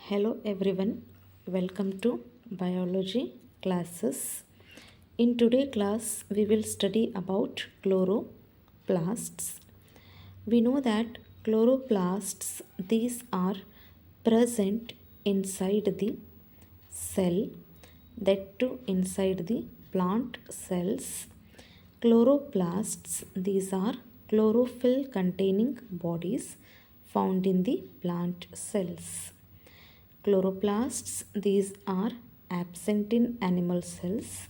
Hello everyone, welcome to biology classes. In today's class, we will study about chloroplasts. We know that chloroplasts, these are present inside the cell, that too inside the plant cells. Chloroplasts, these are chlorophyll containing bodies found in the plant cells. Chloroplasts, these are absent in animal cells.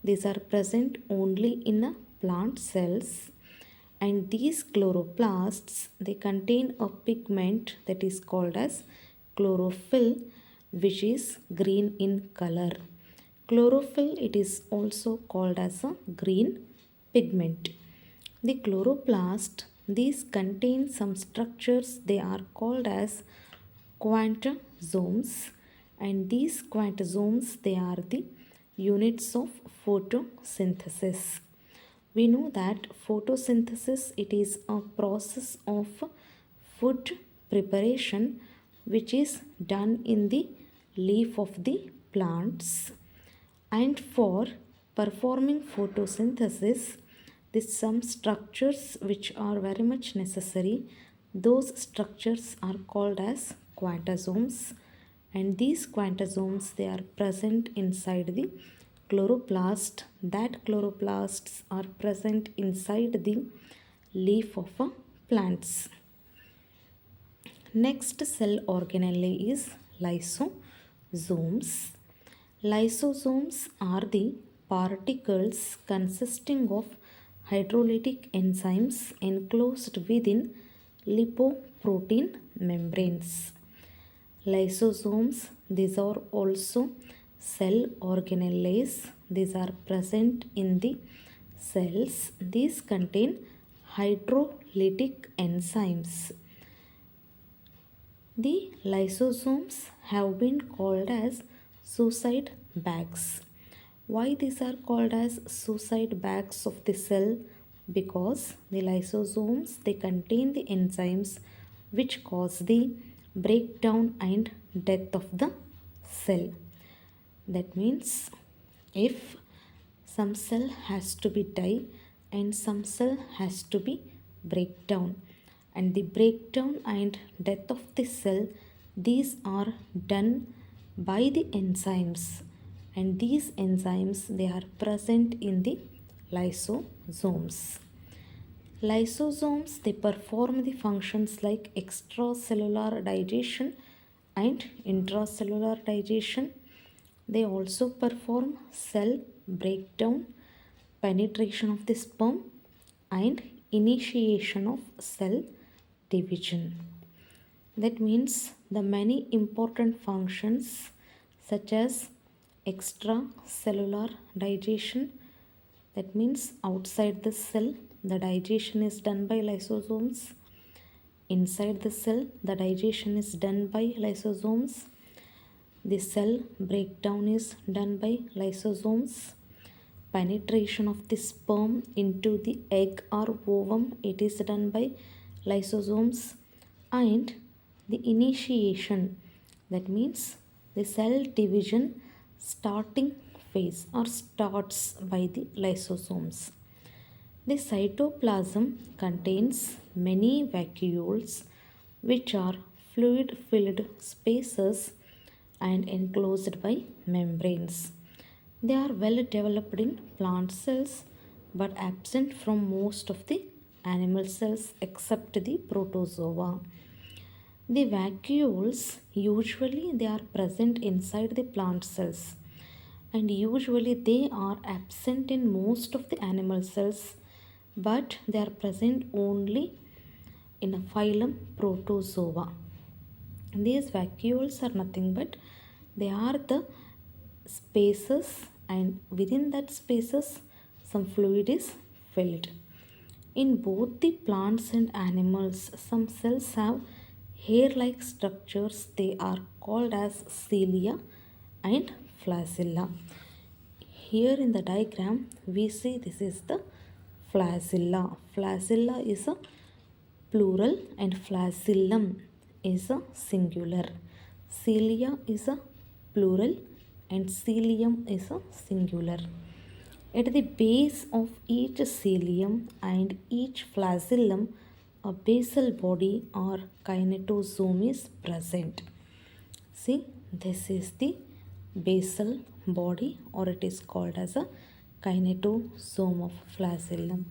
These are present only in plant cells. And these chloroplasts, they contain a pigment that is called as chlorophyll, which is green in color. Chlorophyll, it is also called as a green pigment. The chloroplast, these contain some structures, they are called as quantasomes, and these quantasomes, they are the units of photosynthesis. We know that photosynthesis, it is a process of food preparation which is done in the leaf of the plants. And for performing photosynthesis, these some structures which are very much necessary. Those structures are called as quantasomes, and these quantasomes, they are present inside the chloroplast. That chloroplasts are present inside the leaf of plants. Next cell organelle is lysosomes. Lysosomes are the particles consisting of hydrolytic enzymes enclosed within lipoprotein membranes. Lysosomes, these are also cell organelles. These are present in the cells. These contain hydrolytic enzymes. The lysosomes have been called as suicide bags. Why these are called as suicide bags of the cell? Because the lysosomes, they contain the enzymes which cause the breakdown and death of the cell. That means if some cell has to be die and some cell has to be breakdown, and the breakdown and death of the cell, these are done by the enzymes, and these enzymes, they are present in the lysosomes. Lysosomes, they perform the functions like extracellular digestion and intracellular digestion. They also perform cell breakdown, penetration of the sperm, and initiation of cell division. That means the many important functions such as extracellular digestion, that means outside the cell the digestion is done by lysosomes. Inside the cell the digestion is done by lysosomes. The cell breakdown is done by lysosomes. Penetration of the sperm into the egg or ovum, it is done by lysosomes. And the initiation, that means the cell division starting phase or starts by the lysosomes. The cytoplasm contains many vacuoles which are fluid filled spaces and enclosed by membranes. They are well developed in plant cells but absent from most of the animal cells except the protozoa. The vacuoles, usually they are present inside the plant cells, and usually they are absent in most of the animal cells, but they are present only in a phylum Protozoa. These vacuoles are nothing but they are the spaces, and within that spaces some fluid is filled. In both the plants and animals, some cells have hair-like structures. They are called as cilia and flagella. Here in the diagram we see this is the flagella. Flagella is a plural and flagellum is a singular. Cilia is a plural and cilium is a singular. At the base of each cilium and each flagellum, a basal body or kinetosome is present. See, this is the basal body, or it is called as a kinetosome of flagellum.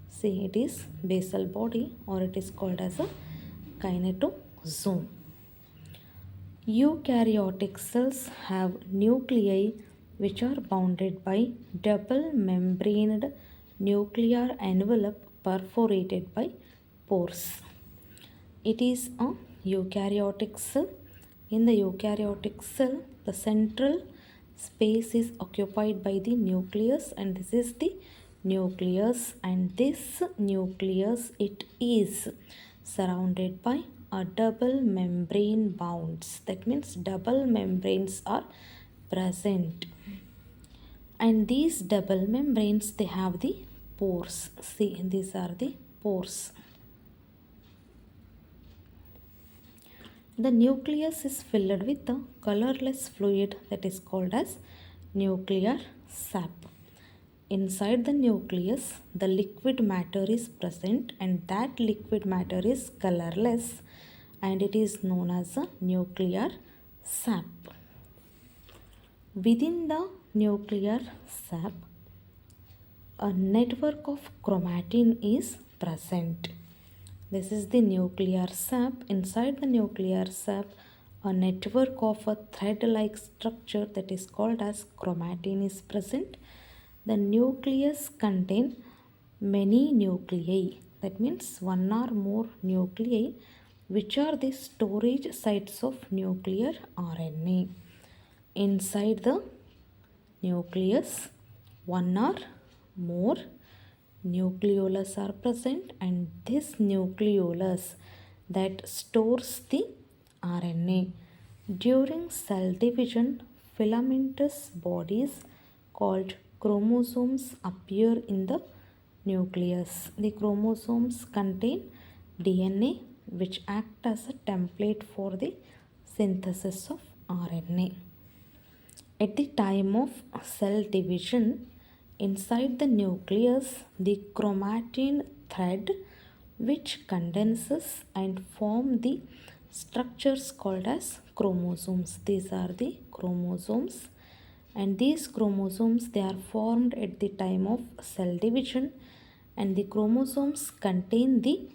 See, it is basal body, or it is called as a kinetosome. Eukaryotic cells have nuclei which are bounded by double membraned nuclear envelope perforated by pores. It is a eukaryotic cell. In the eukaryotic cell, the central space is occupied by the nucleus, and this is the nucleus, and this nucleus, it is surrounded by a double membrane bounds. That means double membranes are present, and these double membranes, they have the pores. See, these are the pores. The nucleus is filled with a colorless fluid that is called as nuclear sap. Inside the nucleus, the liquid matter is present, and that liquid matter is colorless, and it is known as a nuclear sap. Within the nuclear sap, a network of chromatin is present. This is the nuclear sap. Inside the nuclear sap, a network of a thread-like structure that is called as chromatin is present. The nucleus contains many nuclei. That means one or more nuclei, which are the storage sites of nuclear RNA. Inside the nucleus, one or more nucleolus are present, and this nucleolus that stores the RNA. During cell division, filamentous bodies called chromosomes appear in the nucleus. The chromosomes contain DNA which act as a template for the synthesis of RNA. At the time of cell division, inside the nucleus, the chromatin thread which condenses and form the structures called as chromosomes. These are the chromosomes, and these chromosomes, they are formed at the time of cell division, and the chromosomes contain the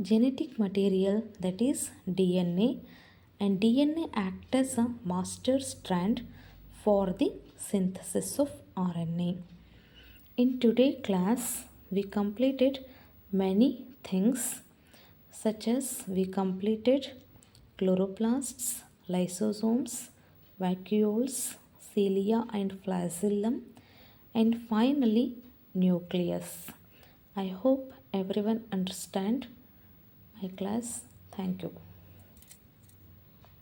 genetic material, that is DNA, and DNA act as a master strand for the synthesis of RNA. In today's class, we completed many things, such as we completed chloroplasts, lysosomes, vacuoles, cilia and flagellum, and finally nucleus. I hope everyone understand my class. Thank you.